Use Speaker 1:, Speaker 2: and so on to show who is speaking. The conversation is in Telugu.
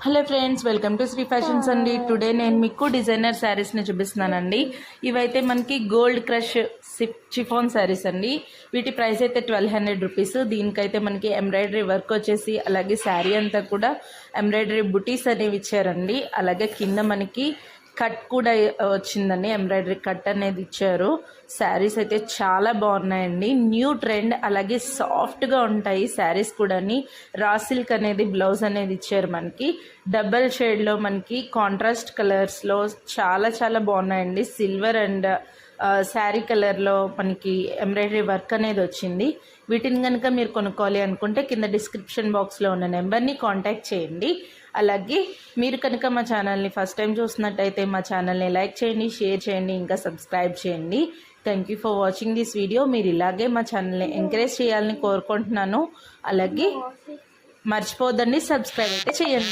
Speaker 1: Hello friends, welcome to Sri fashions అండి. టుడే నేను మీకు డిజైనర్ శారీస్ని చూపిస్తున్నానండి. ఇవైతే మనకి గోల్డ్ క్రష్ చిఫాన్ శారీస్ అండి. వీటి ప్రైస్ అయితే 1200 రూపీస్. దీనికైతే మనకి ఎంబ్రాయిడరీ వర్క్ వచ్చేసి అలాగే శారీ అంతా కూడా ఎంబ్రాయిడరీ బుటీస్ అనేవి ఇచ్చారండి. అలాగే కింద మనకి కట్ కూడా వచ్చిందండి, ఎంబ్రాయిడరీ కట్ అనేది ఇచ్చారు. శారీస్ అయితే చాలా బాగున్నాయండి, న్యూ ట్రెండ్. అలాగే సాఫ్ట్గా ఉంటాయి శారీస్ కూడా. రా సిల్క్ అనేది బ్లౌజ్ అనేది ఇచ్చారు మనకి. డబల్ షేడ్లో మనకి కాంట్రాస్ట్ కలర్స్లో చాలా చాలా బాగున్నాయండి. సిల్వర్ అండ్ శారీ కలర్లో మనకి ఎంబ్రాయిడరీ వర్క్ అనేది వచ్చింది. వీటిని కనుక మీరు కొనుక్కోవాలి అనుకుంటే కింద డిస్క్రిప్షన్ బాక్స్లో ఉన్న నెంబర్ని కాంటాక్ట్ చేయండి. అలాగే మీరు కనుక మా ఛానల్ని ఫస్ట్ టైం చూసినట్టయితే మా ఛానల్ని లైక్ చేయండి, షేర్ చేయండి, ఇంకా సబ్స్క్రైబ్ చేయండి. Thank you for watching this video. మీరు ఇలాగే మా ఛానల్ని ఎంకరేజ్ చేయాలని కోరుకుంటున్నాను. అలాగే మర్చిపోద్దండి, సబ్స్క్రైబ్ అయితే చేయండి.